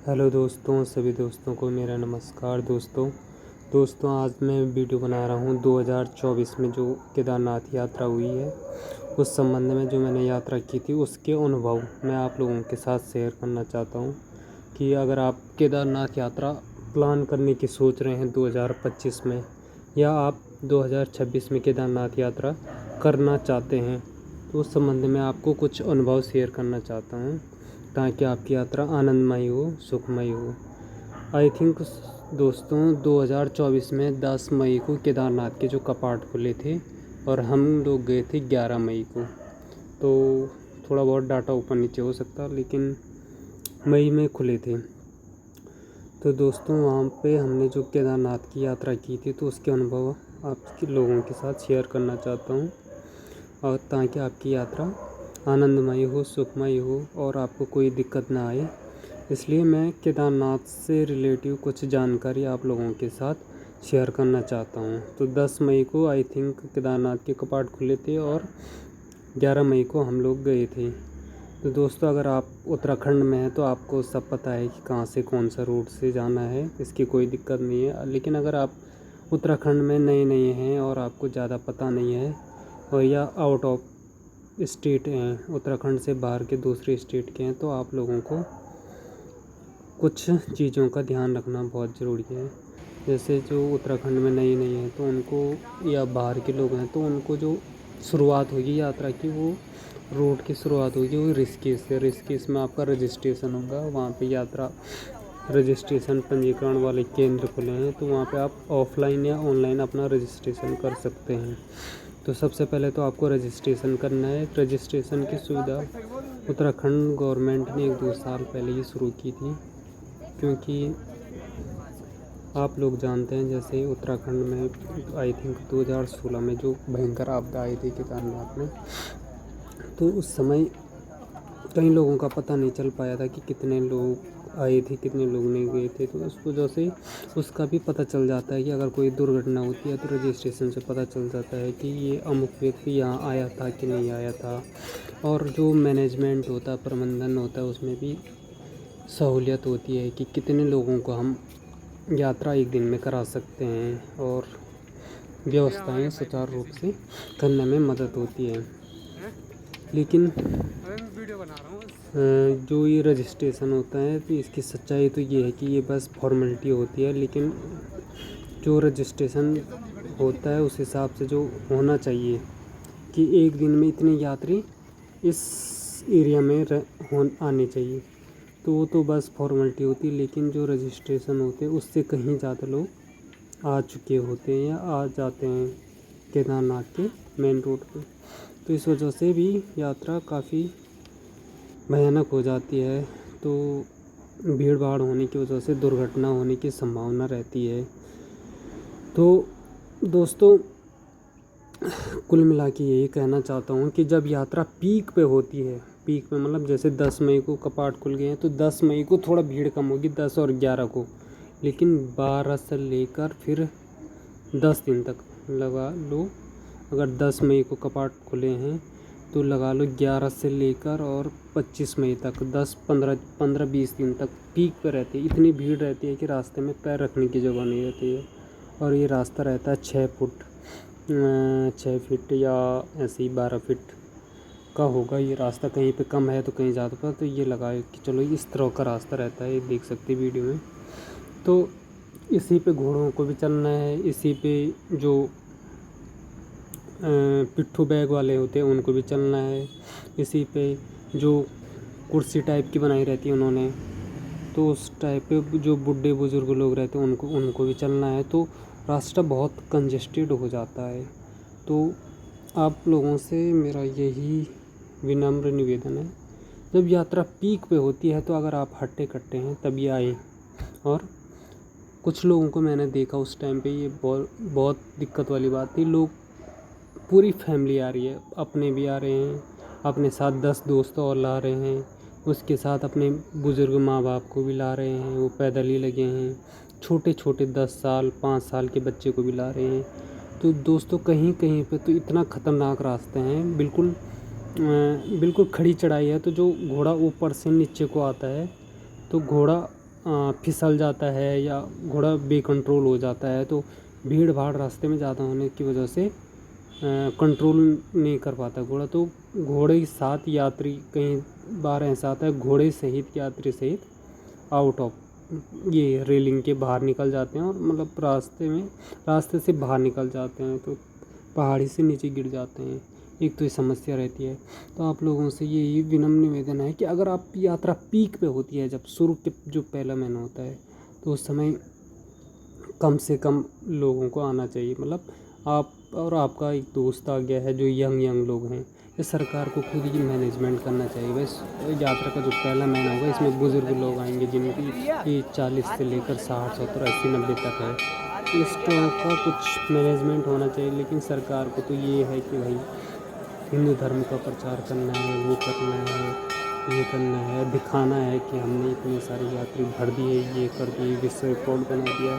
Hello दोस्तों, सभी दोस्तों को मेरा नमस्कार। दोस्तों आज मैं वीडियो बना रहा हूँ 2024 में जो केदारनाथ यात्रा हुई है उस संबंध में। जो मैंने यात्रा की थी उसके अनुभव मैं आप लोगों के साथ शेयर करना चाहता हूँ कि अगर आप केदारनाथ यात्रा प्लान करने की सोच रहे हैं 2025 में, या आप 2026 में केदारनाथ यात्रा करना चाहते हैं, तो उस संबंध में आपको कुछ अनुभव शेयर करना चाहता हूँ ताकि आपकी यात्रा आनंदमय हो, सुखमय हो। आई थिंक दोस्तों 2024 में 10 मई को केदारनाथ के जो कपाट खुले थे और हम लोग गए थे 11 मई को। तो थोड़ा बहुत डाटा ऊपर नीचे हो सकता, लेकिन मई में खुले थे। तो दोस्तों वहाँ पे हमने जो केदारनाथ की यात्रा की थी तो उसके अनुभव आपके लोगों के साथ शेयर करना चाहता हूँ, और ताकि आपकी यात्रा आनंदमय हो, सुखमय हो और आपको कोई दिक्कत ना आए। इसलिए मैं केदारनाथ से रिलेटिव कुछ जानकारी आप लोगों के साथ शेयर करना चाहता हूँ। तो 10 मई को आई थिंक केदारनाथ के कपाट खुले थे और 11 मई को हम लोग गए थे। तो दोस्तों अगर आप उत्तराखंड में हैं तो आपको सब पता है कि कहाँ से कौन सा रूट से जाना है, इसकी कोई दिक्कत नहीं है। लेकिन अगर आप उत्तराखंड में नए हैं और आपको ज़्यादा पता नहीं है, और या आउट ऑफ स्टेट हैं, उत्तराखंड से बाहर के दूसरे स्टेट के हैं, तो आप लोगों को कुछ चीज़ों का ध्यान रखना बहुत ज़रूरी है। जैसे जो उत्तराखंड में नए हैं तो उनको, या बाहर के लोग हैं तो उनको जो शुरुआत होगी यात्रा की, वो रूट की शुरुआत होगी वो ऋषिकेश से। ऋषिकेश में आपका रजिस्ट्रेशन होगा। वहाँ पे यात्रा रजिस्ट्रेशन पंजीकरण वाले केंद्र खुले हैं, तो वहाँ पे आप ऑफलाइन या ऑनलाइन अपना रजिस्ट्रेशन कर सकते हैं। तो सबसे पहले तो आपको रजिस्ट्रेशन करना है। रजिस्ट्रेशन की सुविधा उत्तराखंड गवर्नमेंट ने 1-2 साल पहले ही शुरू की थी, क्योंकि आप लोग जानते हैं जैसे उत्तराखंड में आई थिंक 2016 में जो भयंकर आपदा आई थी केदारनाथ में, तो उस समय कई लोगों का पता नहीं चल पाया था कि कितने लोग आए थे, कितने लोग नहीं गए थे। तो उस वजह से उसका भी पता चल जाता है कि अगर कोई दुर्घटना होती है तो रजिस्ट्रेशन से पता चल जाता है कि ये अमुक व्यक्ति यहाँ आया था कि नहीं आया था। और जो मैनेजमेंट होता है, प्रबंधन होता है, उसमें भी सहूलियत होती है कि कितने लोगों को हम यात्रा एक दिन में करा सकते हैं, और व्यवस्थाएं सुचारू रूप से करने में मदद होती है। लेकिन जो ये रजिस्ट्रेशन होता है तो इसकी सच्चाई तो ये है कि ये बस फॉर्मेलिटी होती है। लेकिन जो रजिस्ट्रेशन होता है उस हिसाब से जो होना चाहिए कि एक दिन में इतने यात्री इस एरिया में आने चाहिए, तो वो तो बस फॉर्मेलिटी होती है। लेकिन जो रजिस्ट्रेशन होते हैं उससे कहीं ज़्यादा लोग आ चुके होते हैं या आ जाते हैं केदारनाथ के मेन रोड पे। तो इस वजह से भी यात्रा काफ़ी भयानक हो जाती है। तो भीड़ भाड़ होने की वजह से दुर्घटना होने की संभावना रहती है। तो दोस्तों कुल मिला के यही कहना चाहता हूँ कि जब यात्रा पीक पे होती है, पीक में मतलब जैसे 10 मई को कपाट खुल गए हैं तो 10 मई को थोड़ा भीड़ कम होगी, 10 और 11 को। लेकिन 12 से लेकर फिर 10 दिन तक लगा लो। अगर 10 मई को कपाट खुले हैं तो लगा लो 11 से लेकर और 25 मई तक 10-15-20 दिन तक पीक पे रहती है। इतनी भीड़ रहती है कि रास्ते में पैर रखने की जगह नहीं रहती है। और ये रास्ता रहता है 6 फीट या ऐसे ही 12 फीट का होगा ये रास्ता। कहीं पे कम है तो कहीं ज़्यादा पर, तो ये लगा कि चलो इस तरह का रास्ता रहता है, ये देख सकते वीडियो में। तो इसी पे घोड़ों को भी चलना है, इसी पे जो पिट्ठू बैग वाले होते हैं उनको भी चलना है, इसी पे जो कुर्सी टाइप की बनाई रहती है उन्होंने, तो उस टाइप पे जो बूढ़े बुज़ुर्ग लोग रहते हैं उनको भी चलना है। तो रास्ता बहुत कंजेस्टेड हो जाता है। तो आप लोगों से मेरा यही विनम्र निवेदन है, जब यात्रा पीक पे होती है तो अगर आप हट्टे कट्टे हैं तभी आए। और कुछ लोगों को मैंने देखा उस टाइम पे, ये बहुत दिक्कत वाली बात थी। लोग पूरी फैमिली आ रही है, अपने भी आ रहे हैं, अपने साथ 10 दोस्त और ला रहे हैं, उसके साथ अपने बुज़ुर्ग माँ बाप को भी ला रहे हैं, वो पैदल ही लगे हैं। छोटे छोटे 10 साल 5 साल के बच्चे को भी ला रहे हैं। तो दोस्तों कहीं कहीं पे तो इतना ख़तरनाक रास्ते हैं, बिल्कुल खड़ी चढ़ाई है। तो जो घोड़ा ऊपर से नीचे को आता है तो घोड़ा फिसल जाता है या घोड़ा बेकंट्रोल हो जाता है, तो भीड़ भाड़ रास्ते में ज़्यादा होने की वजह से कंट्रोल नहीं कर पाता घोड़ा। तो घोड़े के साथ यात्री कई बार ऐसा आता है घोड़े सहित यात्री सहित आउट ऑफ ये रेलिंग के बाहर निकल जाते हैं और मतलब रास्ते से बाहर निकल जाते हैं, तो पहाड़ी से नीचे गिर जाते हैं। एक तो ये समस्या रहती है। तो आप लोगों से ये विनम्र निवेदन है कि अगर आप यात्रा पीक पे होती है, जब शुरू के जो पहला महीना होता है, तो उस समय कम से कम लोगों को आना चाहिए। मतलब आप और आपका एक दोस्त आ गया है जो यंग लोग हैं, ये सरकार को खुद ही मैनेजमेंट करना चाहिए। बस यात्रा का जो पहला महीना होगा इसमें बुज़ुर्ग लोग आएंगे जिनकी एज 40 से लेकर 60 70 80 90 तक है। इस तरह का कुछ मैनेजमेंट होना चाहिए। लेकिन सरकार को तो ये है कि भाई हिंदू धर्म का प्रचार करना है, वो करना है, ये करना है, दिखाना है कि हमने इतने सारे यात्री भर दिए, ये कर दिए, विश्व रिकॉर्ड बना दिया।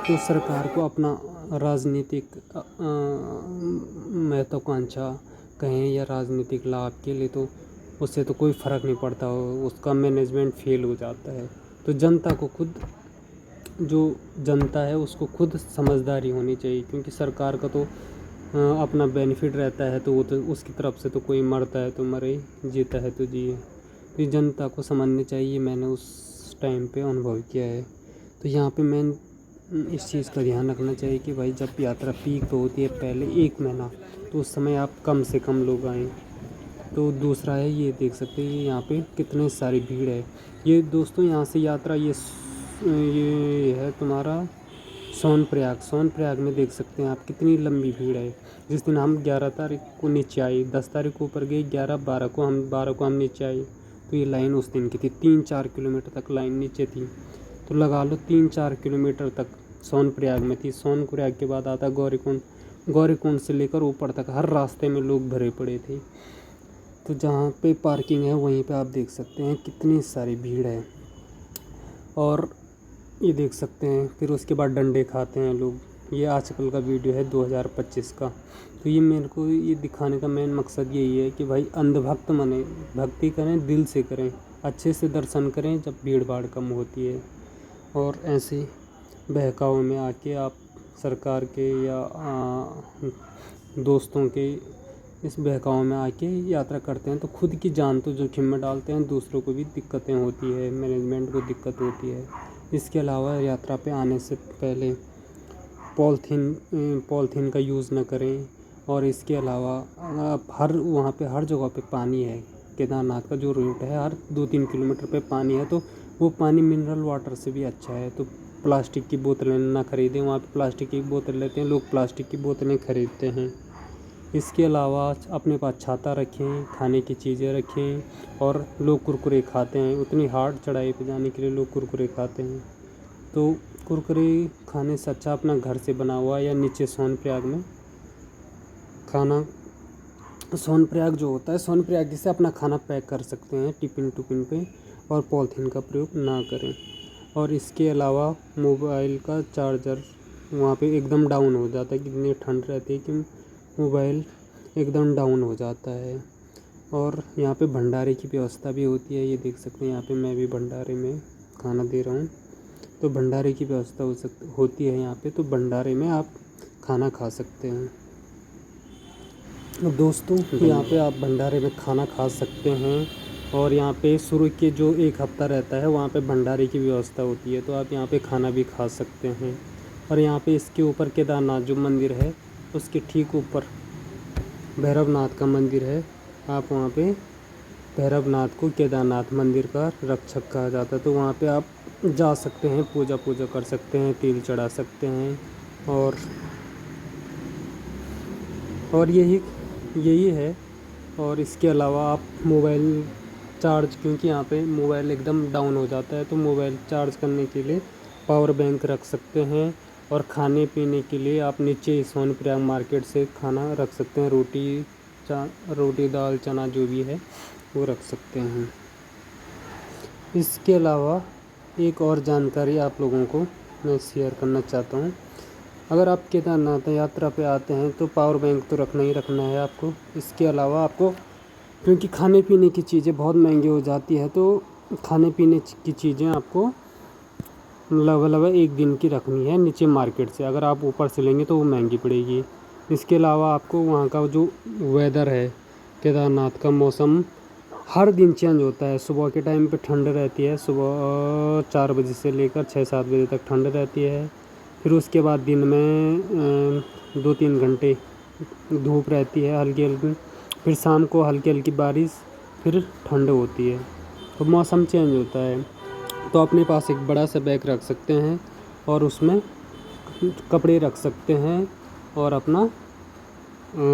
तो सरकार को अपना राजनीतिक महत्वाकांक्षा कहें या राजनीतिक लाभ के लिए तो उससे तो कोई फ़र्क नहीं पड़ता, उसका मैनेजमेंट फेल हो जाता है। तो जनता को खुद, जो जनता है उसको खुद समझदारी होनी चाहिए, क्योंकि सरकार का तो अपना बेनिफिट रहता है, तो वो तो उसकी तरफ से तो कोई मरता है तो मरे, जीता है तो जिए। तो ये जनता को समझनी चाहिए, मैंने उस टाइम पे अनुभव किया है। तो यहाँ पे मैं इस चीज़ का ध्यान रखना चाहिए कि भाई जब यात्रा पीक पे होती है पहले 1 महीना, तो उस समय आप कम से कम लोग आएँ। तो दूसरा है, ये देख सकते हैं यहाँ पे कितने सारी भीड़ है। ये दोस्तों यहाँ से यात्रा ये है तुम्हारा सोनप्रयाग में देख सकते हैं आप कितनी लंबी भीड़ है। जिस दिन हम 11 तारीख को नीचे आए, 10 तारीख को ऊपर गए, 12 को हम नीचे आए, तो ये लाइन उस दिन की थी 3-4 किलोमीटर तक लाइन नीचे थी। तो लगा लो 3-4 किलोमीटर तक सोनप्रयाग में थी। सोनप्रयाग के बाद आता गौरीकुंड से लेकर ऊपर तक हर रास्ते में लोग भरे पड़े थे। तो जहाँ पे पार्किंग है वहीं पे आप देख सकते हैं कितनी सारी भीड़ है। और ये देख सकते हैं, फिर उसके बाद डंडे खाते हैं लोग। ये आजकल का वीडियो है 2025 का। तो ये मेरे को ये दिखाने का मेन मकसद यही है कि भाई अंधभक्त बने, भक्ति करें, दिल से करें, अच्छे से दर्शन करें जब भीड़ भाड़ कम होती है। और ऐसे बहकावे में आके आप सरकार के या दोस्तों के इस बहकावे में आके यात्रा करते हैं तो खुद की जान तो जोखिम में डालते हैं, दूसरों को भी दिक्कतें होती है, मैनेजमेंट को दिक्कत होती है। इसके अलावा यात्रा पे आने से पहले पॉलीथीन का यूज़ न करें। और इसके अलावा वहाँ पे हर जगह पे पानी है। केदारनाथ का जो रूट है हर 2-3 किलोमीटर पे पानी है, तो वो पानी मिनरल वाटर से भी अच्छा है। तो प्लास्टिक की बोतलें ना ख़रीदें, वहाँ पे प्लास्टिक की बोतल लेते हैं लोग, प्लास्टिक की बोतलें ख़रीदते हैं। इसके अलावा अपने पास छाता रखें, खाने की चीज़ें रखें। और लोग कुरकुरे खाते हैं, उतनी हार्ड चढ़ाई पे जाने के लिए लोग कुरकुरे खाते हैं। तो कुरकुरे खाने से अच्छा अपना घर से बना हुआ या नीचे सोनप्रयाग में खाना, सोनप्रयाग जो होता है, सोनप्रयाग से अपना खाना पैक कर सकते हैं टिफ़िन पे, और पॉलीथीन का प्रयोग ना करें। और इसके अलावा मोबाइल का चार्जर वहाँ पे एकदम डाउन हो जाता है, कितनी ठंड रहती है कि मोबाइल एकदम डाउन हो जाता है। और यहाँ पे भंडारे की व्यवस्था भी होती है। ये देख सकते हैं यहाँ पे मैं भी भंडारे में खाना दे रहा हूँ, तो भंडारे की व्यवस्था होती है यहाँ पे, तो भंडारे में आप खाना खा सकते हैं। दोस्तों यहाँ पे आप भंडारे में खाना खा सकते हैं। और यहाँ पे शुरू के जो 1 हफ़्ता रहता है वहाँ पे भंडारे की व्यवस्था होती है, तो आप यहाँ पे खाना भी खा सकते हैं। और यहाँ पे इसके ऊपर केदारनाथ जो मंदिर है उसके ठीक ऊपर भैरवनाथ का मंदिर है। आप वहाँ पे भैरवनाथ को केदारनाथ मंदिर का रक्षक कहा जाता है, तो वहाँ पे आप जा सकते हैं, पूजा कर सकते हैं, तिल चढ़ा सकते हैं। और यही है। और इसके अलावा आप मोबाइल चार्ज, क्योंकि यहाँ पे मोबाइल एकदम डाउन हो जाता है, तो मोबाइल चार्ज करने के लिए पावर बैंक रख सकते हैं। और खाने पीने के लिए आप नीचे सोनप्रयाग मार्केट से खाना रख सकते हैं, रोटी दाल चना जो भी है वो रख सकते हैं। इसके अलावा एक और जानकारी आप लोगों को मैं शेयर करना चाहता हूँ। अगर आप केदारनाथ यात्रा पे आते हैं तो पावर बैंक तो रखना ही रखना है आपको। इसके अलावा आपको, क्योंकि खाने पीने की चीज़ें बहुत महंगी हो जाती है, तो खाने पीने की चीज़ें आपको लगभग 1 दिन की रखनी है नीचे मार्केट से। अगर आप ऊपर से लेंगे तो वो महंगी पड़ेगी। इसके अलावा आपको वहाँ का जो वेदर है, केदारनाथ का मौसम हर दिन चेंज होता है। सुबह के टाइम पे ठंड रहती है, सुबह 4 बजे से लेकर 6-7 बजे तक ठंड रहती है। फिर उसके बाद दिन में 2-3 घंटे धूप रहती है हल्की हल्की। फिर शाम को हल्की हल्की बारिश, फिर ठंड होती है। तो मौसम चेंज होता है। तो अपने पास एक बड़ा सा बैग रख सकते हैं और उसमें कपड़े रख सकते हैं और अपना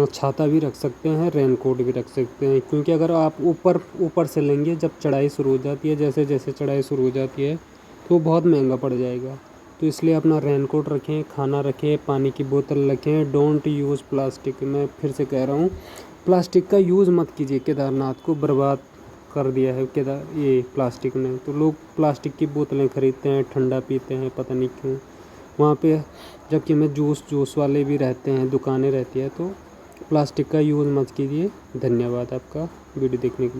छाता भी रख सकते हैं, रेनकोट भी रख सकते हैं। क्योंकि अगर आप ऊपर से लेंगे, जब चढ़ाई शुरू हो जाती है, जैसे जैसे चढ़ाई शुरू हो जाती है तो बहुत महंगा पड़ जाएगा। तो इसलिए अपना रेनकोट रखें, खाना रखें, पानी की बोतल रखें। Don't use plastic. मैं फिर से कह रहा हूँ, प्लास्टिक का यूज़ मत कीजिए। केदारनाथ को बर्बाद कर दिया है ये प्लास्टिक ने। तो लोग प्लास्टिक की बोतलें ख़रीदते हैं, ठंडा पीते हैं, पता नहीं क्यों वहाँ पे। जबकि हमें जूस वाले भी रहते हैं, दुकानें रहती है। तो प्लास्टिक का यूज़ मत कीजिए। धन्यवाद आपका वीडियो देखने के लिए।